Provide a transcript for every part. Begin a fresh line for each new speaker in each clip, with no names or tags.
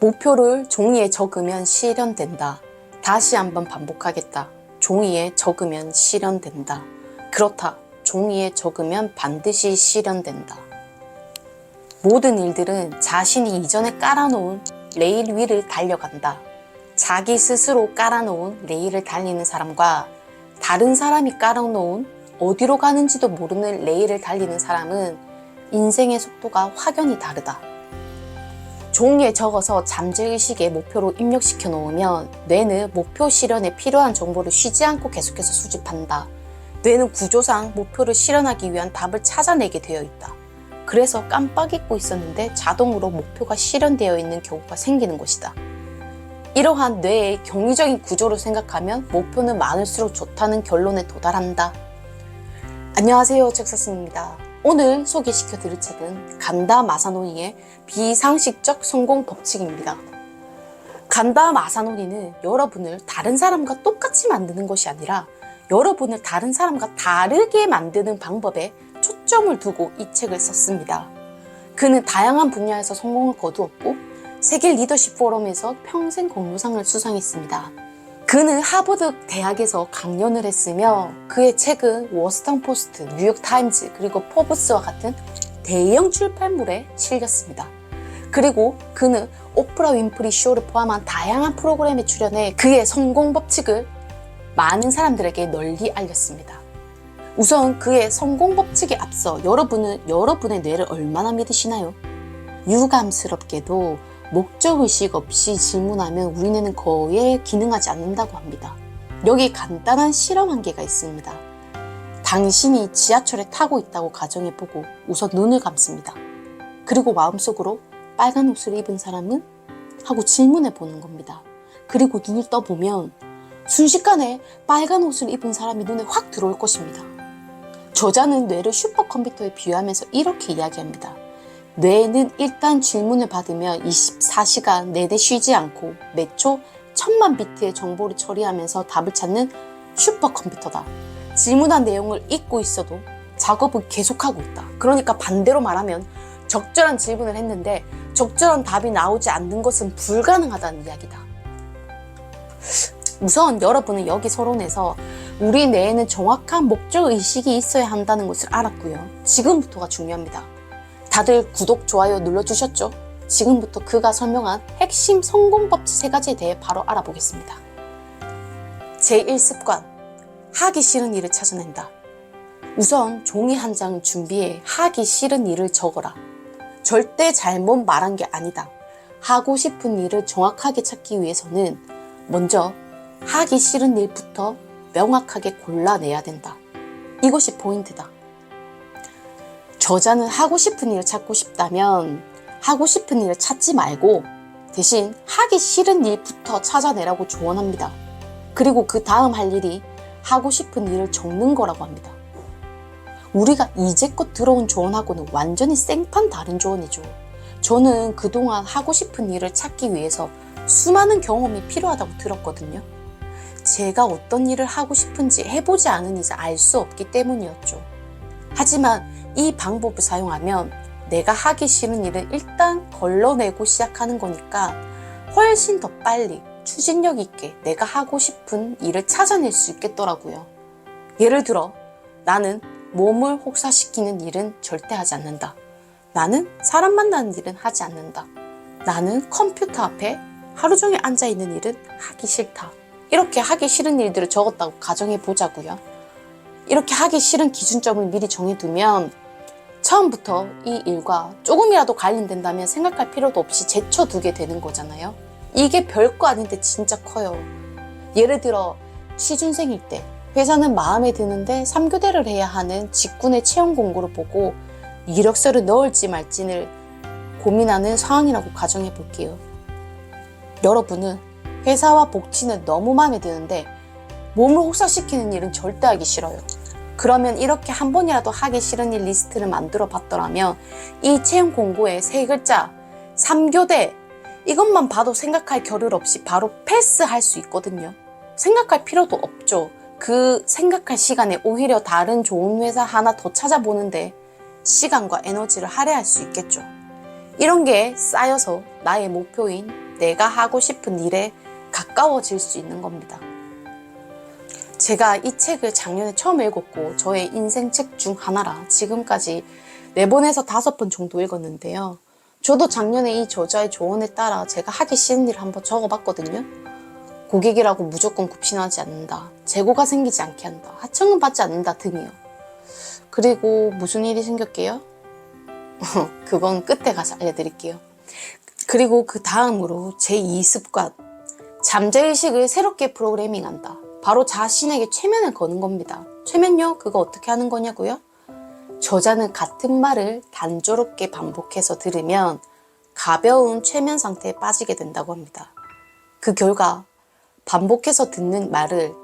목표를 종이에 적으면 실현된다. 다시 한번 반복하겠다. 종이에 적으면 실현된다. 그렇다. 종이에 적으면 반드시 실현된다. 모든 일들은 자신이 이전에 깔아놓은 레일 위를 달려간다. 자기 스스로 깔아놓은 레일을 달리는 사람과 다른 사람이 깔아놓은 어디로 가는지도 모르는 레일을 달리는 사람은 인생의 속도가 확연히 다르다. 종이에 적어서 잠재의식의 목표로 입력시켜 놓으면 뇌는 목표 실현에 필요한 정보를 쉬지 않고 계속해서 수집한다. 뇌는 구조상 목표를 실현하기 위한 답을 찾아내게 되어 있다. 그래서 깜빡 잊고 있었는데 자동으로 목표가 실현되어 있는 경우가 생기는 것이다. 이러한 뇌의 경이적인 구조를 생각하면 목표는 많을수록 좋다는 결론에 도달한다. 안녕하세요, 책사슴입니다. 오늘 소개시켜 드릴 책은 간다 마사노니의 비상식적 성공 법칙입니다. 간다 마사노니는 여러분을 다른 사람과 똑같이 만드는 것이 아니라 여러분을 다른 사람과 다르게 만드는 방법에 초점을 두고 이 책을 썼습니다. 그는 다양한 분야에서 성공을 거두었고 세계 리더십 포럼에서 평생 공로상을 수상했습니다. 그는 하버드 대학에서 강연을 했으며 그의 책은 워싱턴 포스트, 뉴욕 타임즈, 그리고 포브스와 같은 대형 출판물에 실렸습니다. 그리고 그는 오프라 윈프리 쇼를 포함한 다양한 프로그램에 출연해 그의 성공 법칙을 많은 사람들에게 널리 알렸습니다. 우선 그의 성공 법칙에 앞서 여러분은 여러분의 뇌를 얼마나 믿으시나요? 유감스럽게도 목적의식 없이 질문하면 우리 뇌는 거의 기능하지 않는다고 합니다. 여기 간단한 실험 한 개가 있습니다. 당신이 지하철에 타고 있다고 가정해보고 우선 눈을 감습니다. 그리고 마음속으로 빨간 옷을 입은 사람은? 하고 질문해보는 겁니다. 그리고 눈을 떠보면 순식간에 빨간 옷을 입은 사람이 눈에 확 들어올 것입니다. 저자는 뇌를 슈퍼컴퓨터에 비유하면서 이렇게 이야기합니다. 뇌는 일단 질문을 받으면 24시간 내내 쉬지 않고 매 초 1000만 비트의 정보를 처리하면서 답을 찾는 슈퍼컴퓨터다. 질문한 내용을 잊고 있어도 작업은 계속하고 있다. 그러니까 반대로 말하면 적절한 질문을 했는데 적절한 답이 나오지 않는 것은 불가능하다는 이야기다. 우선 여러분은 여기 서론에서 우리 뇌에는 정확한 목적의식이 있어야 한다는 것을 알았고요. 지금부터가 중요합니다. 다들 구독, 좋아요 눌러주셨죠? 지금부터 그가 설명한 핵심 성공 법칙 3가지에 대해 바로 알아보겠습니다. 제1습관, 하기 싫은 일을 찾아낸다. 우선 종이 한 장 준비해 하기 싫은 일을 적어라. 절대 잘못 말한 게 아니다. 하고 싶은 일을 정확하게 찾기 위해서는 먼저 하기 싫은 일부터 명확하게 골라내야 된다. 이것이 포인트다. 저자는 하고 싶은 일을 찾고 싶다면 하고 싶은 일을 찾지 말고 대신 하기 싫은 일부터 찾아내라고 조언합니다. 그리고 그 다음 할 일이 하고 싶은 일을 적는 거라고 합니다. 우리가 이제껏 들어온 조언하고는 완전히 생판 다른 조언이죠. 저는 그동안 하고 싶은 일을 찾기 위해서 수많은 경험이 필요하다고 들었거든요. 제가 어떤 일을 하고 싶은지 해보지 않은 이상 알 수 없기 때문이었죠. 하지만 이 방법을 사용하면 내가 하기 싫은 일을 일단 걸러내고 시작하는 거니까 훨씬 더 빨리 추진력 있게 내가 하고 싶은 일을 찾아낼 수 있겠더라고요. 예를 들어 나는 몸을 혹사시키는 일은 절대 하지 않는다. 나는 사람 만나는 일은 하지 않는다. 나는 컴퓨터 앞에 하루 종일 앉아있는 일은 하기 싫다. 이렇게 하기 싫은 일들을 적었다고 가정해 보자고요. 이렇게 하기 싫은 기준점을 미리 정해두면 처음부터 이 일과 조금이라도 관련된다면 생각할 필요도 없이 제쳐두게 되는 거잖아요. 이게 별거 아닌데 진짜 커요. 예를 들어 취준생일 때 회사는 마음에 드는데 3교대를 해야 하는 직군의 채용 공고를 보고 이력서를 넣을지 말지를 고민하는 상황이라고 가정해 볼게요. 여러분은 회사와 복지는 너무 마음에 드는데 몸을 혹사시키는 일은 절대 하기 싫어요. 그러면 이렇게 한 번이라도 하기 싫은 일 리스트를 만들어 봤더라면 이 채용 공고에 3글자 3교대 이것만 봐도 생각할 겨를 없이 바로 패스할 수 있거든요. 생각할 필요도 없죠. 그 생각할 시간에 오히려 다른 좋은 회사 하나 더 찾아보는데 시간과 에너지를 할애할 수 있겠죠. 이런 게 쌓여서 나의 목표인 내가 하고 싶은 일에 가까워질 수 있는 겁니다. 제가 이 책을 작년에 처음 읽었고 저의 인생 책 중 하나라 지금까지 4번에서 5번 정도 읽었는데요. 저도 작년에 이 저자의 조언에 따라 제가 하기 싫은 일을 한번 적어봤거든요. 고객이라고 무조건 굽신하지 않는다. 재고가 생기지 않게 한다. 하청은 받지 않는다 등이요. 그리고 무슨 일이 생겼게요? 그건 끝에 가서 알려드릴게요. 그리고 그 다음으로 제2습관. 잠재의식을 새롭게 프로그래밍한다. 바로 자신에게 최면을 거는 겁니다. 최면요? 그거 어떻게 하는 거냐고요? 저자는 같은 말을 단조롭게 반복해서 들으면 가벼운 최면 상태에 빠지게 된다고 합니다. 그 결과 반복해서 듣는 말을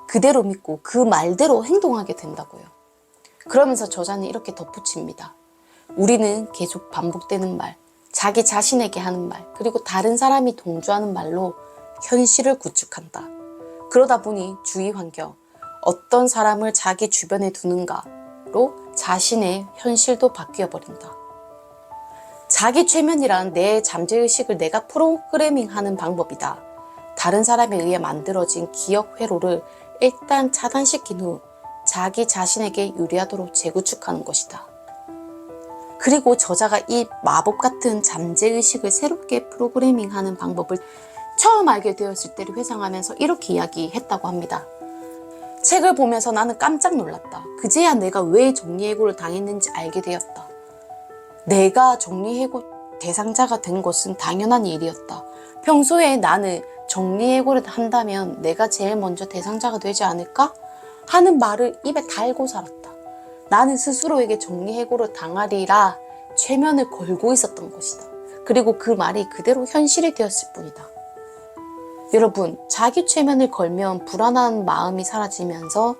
그대로 믿고 그 말대로 행동하게 된다고요. 그러면서 저자는 이렇게 덧붙입니다. 우리는 계속 반복되는 말, 자기 자신에게 하는 말, 그리고 다른 사람이 동조하는 말로 현실을 구축한다. 그러다 보니 주위 환경, 어떤 사람을 자기 주변에 두는가로 자신의 현실도 바뀌어 버린다. 자기 최면이란 내 잠재의식을 내가 프로그래밍하는 방법이다. 다른 사람에 의해 만들어진 기억 회로를 일단 차단시킨 후 자기 자신에게 유리하도록 재구축하는 것이다. 그리고 저자가 이 마법 같은 잠재의식을 새롭게 프로그래밍하는 방법을 처음 알게 되었을 때를 회상하면서 이렇게 이야기했다고 합니다. 책을 보면서 나는 깜짝 놀랐다. 그제야 내가 왜 정리해고를 당했는지 알게 되었다. 내가 정리해고 대상자가 된 것은 당연한 일이었다. 평소에 나는 정리해고를 한다면 내가 제일 먼저 대상자가 되지 않을까? 하는 말을 입에 달고 살았다. 나는 스스로에게 정리해고를 당하리라 최면을 걸고 있었던 것이다. 그리고 그 말이 그대로 현실이 되었을 뿐이다. 여러분, 자기 최면을 걸면 불안한 마음이 사라지면서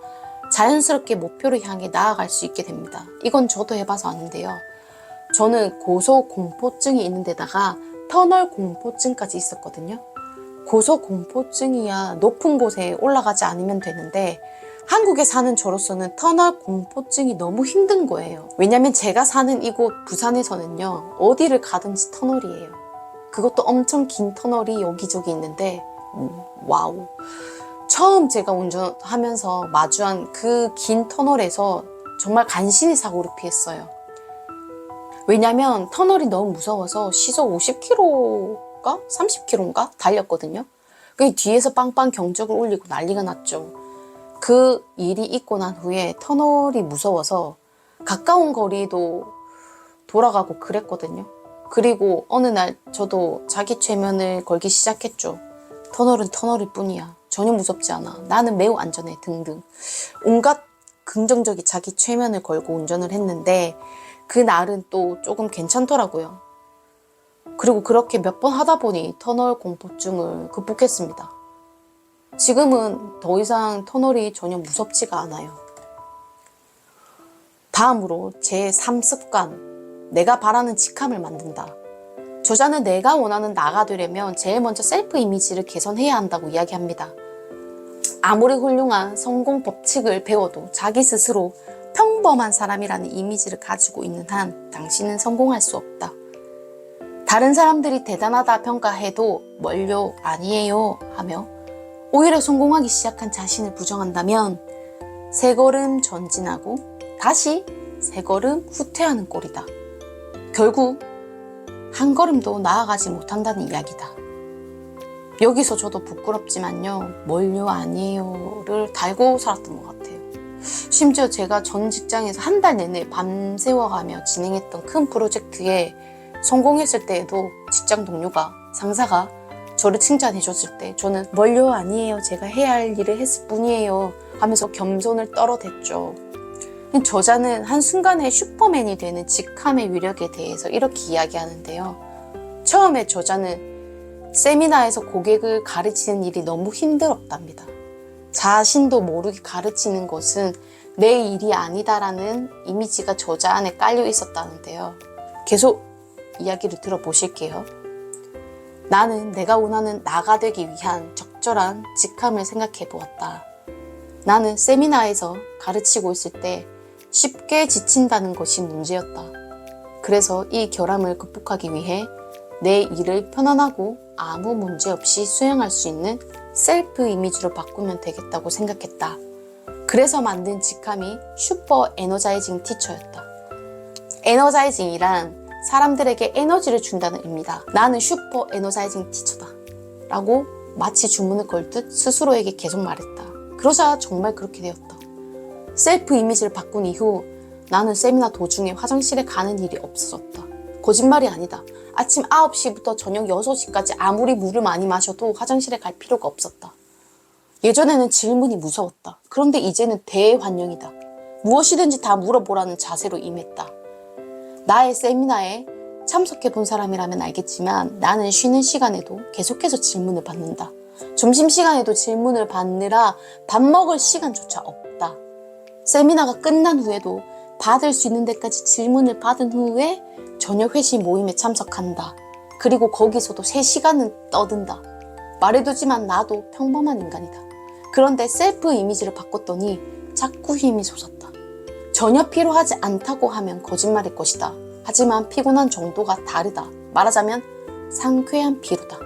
자연스럽게 목표를 향해 나아갈 수 있게 됩니다. 이건 저도 해봐서 아는데요. 저는 고소공포증이 있는 데다가 터널 공포증까지 있었거든요. 고소공포증이야 높은 곳에 올라가지 않으면 되는데 한국에 사는 저로서는 터널 공포증이 너무 힘든 거예요. 왜냐면 제가 사는 이곳 부산에서는요, 어디를 가든지 터널이에요. 그것도 엄청 긴 터널이 여기저기 있는데 와우. 처음 제가 운전하면서 마주한 그 긴 터널에서 정말 간신히 사고를 피했어요. 왜냐면 터널이 너무 무서워서 시속 50km인가 30km인가 달렸거든요. 그 뒤에서 빵빵 경적을 울리고 난리가 났죠. 그 일이 있고 난 후에 터널이 무서워서 가까운 거리도 돌아가고 그랬거든요. 그리고 어느 날 저도 자기 최면을 걸기 시작했죠. 터널은 터널일 뿐이야. 전혀 무섭지 않아. 나는 매우 안전해. 등등. 온갖 긍정적인 자기 최면을 걸고 운전을 했는데 그날은 또 조금 괜찮더라고요. 그리고 그렇게 몇 번 하다 보니 터널 공포증을 극복했습니다. 지금은 더 이상 터널이 전혀 무섭지가 않아요. 다음으로 제 3습관. 내가 바라는 직함을 만든다. 저자는 내가 원하는 나가 되려면 제일 먼저 셀프 이미지를 개선해야 한다고 이야기합니다. 아무리 훌륭한 성공 법칙을 배워도 자기 스스로 평범한 사람이라는 이미지를 가지고 있는 한 당신은 성공할 수 없다. 다른 사람들이 대단하다 평가해도 뭘요 아니에요 하며 오히려 성공하기 시작한 자신을 부정한다면 세 걸음 전진하고 다시 세 걸음 후퇴하는 꼴이다. 결국 한 걸음도 나아가지 못한다는 이야기다. 여기서 저도 부끄럽지만요, 뭘요 아니에요를 달고 살았던 것 같아요. 심지어 제가 전 직장에서 한 달 내내 밤새워가며 진행했던 큰 프로젝트에 성공했을 때에도 직장 동료가, 상사가 저를 칭찬해 줬을 때 저는 뭘요 아니에요, 제가 해야 할 일을 했을 뿐이에요 하면서 겸손을 떨어댔죠. 저자는 한순간에 슈퍼맨이 되는 직함의 위력에 대해서 이렇게 이야기하는데요. 처음에 저자는 세미나에서 고객을 가르치는 일이 너무 힘들었답니다. 자신도 모르게 가르치는 것은 내 일이 아니다라는 이미지가 저자 안에 깔려 있었다는데요. 계속 이야기를 들어보실게요. 나는 내가 원하는 나가 되기 위한 적절한 직함을 생각해 보았다. 나는 세미나에서 가르치고 있을 때 쉽게 지친다는 것이 문제였다. 그래서 이 결함을 극복하기 위해 내 일을 편안하고 아무 문제 없이 수행할 수 있는 셀프 이미지로 바꾸면 되겠다고 생각했다. 그래서 만든 직함이 슈퍼 에너자이징 티처였다. 에너자이징이란 사람들에게 에너지를 준다는 의미다. 나는 슈퍼 에너자이징 티처다 라고 마치 주문을 걸듯 스스로에게 계속 말했다. 그러자 정말 그렇게 되었다. 셀프 이미지를 바꾼 이후 나는 세미나 도중에 화장실에 가는 일이 없어졌다. 거짓말이 아니다. 아침 9시부터 저녁 6시까지 아무리 물을 많이 마셔도 화장실에 갈 필요가 없었다. 예전에는 질문이 무서웠다. 그런데 이제는 대환영이다. 무엇이든지 다 물어보라는 자세로 임했다. 나의 세미나에 참석해본 사람이라면 알겠지만 나는 쉬는 시간에도 계속해서 질문을 받는다. 점심시간에도 질문을 받느라 밥 먹을 시간조차 없다. 세미나가 끝난 후에도 받을 수 있는 데까지 질문을 받은 후에 저녁 회식 모임에 참석한다. 그리고 거기서도 3시간은 떠든다. 말해두지만 나도 평범한 인간이다. 그런데 셀프 이미지를 바꿨더니 자꾸 힘이 솟았다. 전혀 필요하지 않다고 하면 거짓말일 것이다. 하지만 피곤한 정도가 다르다. 말하자면 상쾌한 피로다.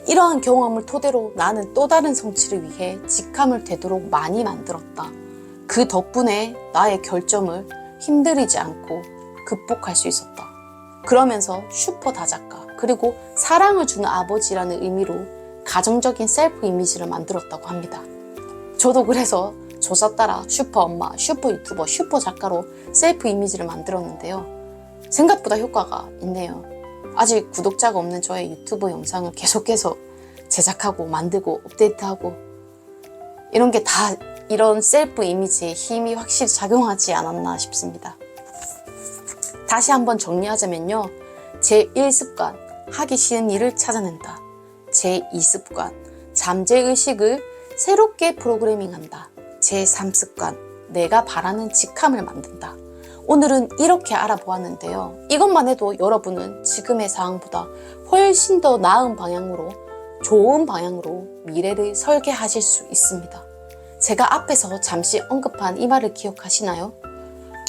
이러한 경험을 토대로 나는 또 다른 성취를 위해 직함을 되도록 많이 만들었다. 그 덕분에 나의 결점을 힘들이지 않고 극복할 수 있었다. 그러면서 슈퍼 다작가 그리고 사랑을 주는 아버지라는 의미로 가정적인 셀프 이미지를 만들었다고 합니다. 저도 그래서 조사 따라 슈퍼 엄마, 슈퍼 유튜버, 슈퍼 작가로 셀프 이미지를 만들었는데요. 생각보다 효과가 있네요. 아직 구독자가 없는 저의 유튜브 영상을 계속해서 제작하고 만들고 업데이트하고 이런 게 다 이런 셀프 이미지에 힘이 확실히 작용하지 않았나 싶습니다. 다시 한번 정리하자면요. 제1습관, 하기 싫은 일을 찾아낸다. 제2습관, 잠재의식을 새롭게 프로그래밍한다. 제3습관, 내가 바라는 직함을 만든다. 오늘은 이렇게 알아보았는데요. 이것만 해도 여러분은 지금의 상황보다 훨씬 더 나은 방향으로, 좋은 방향으로 미래를 설계하실 수 있습니다. 제가 앞에서 잠시 언급한 이 말을 기억하시나요?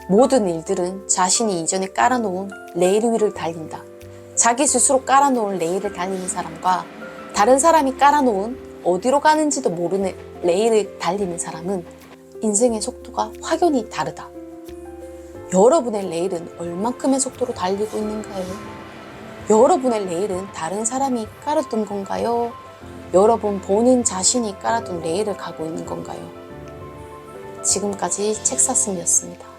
모든 일들은 자신이 이전에 깔아놓은 레일 위를 달린다. 자기 스스로 깔아놓은 레일을 달리는 사람과 다른 사람이 깔아놓은 어디로 가는지도 모르는 레일을 달리는 사람은 인생의 속도가 확연히 다르다. 여러분의 레일은 얼만큼의 속도로 달리고 있는가요? 여러분의 레일은 다른 사람이 깔아둔 건가요? 여러분 본인 자신이 깔아둔 레일을 가고 있는 건가요? 지금까지 책사슴이었습니다.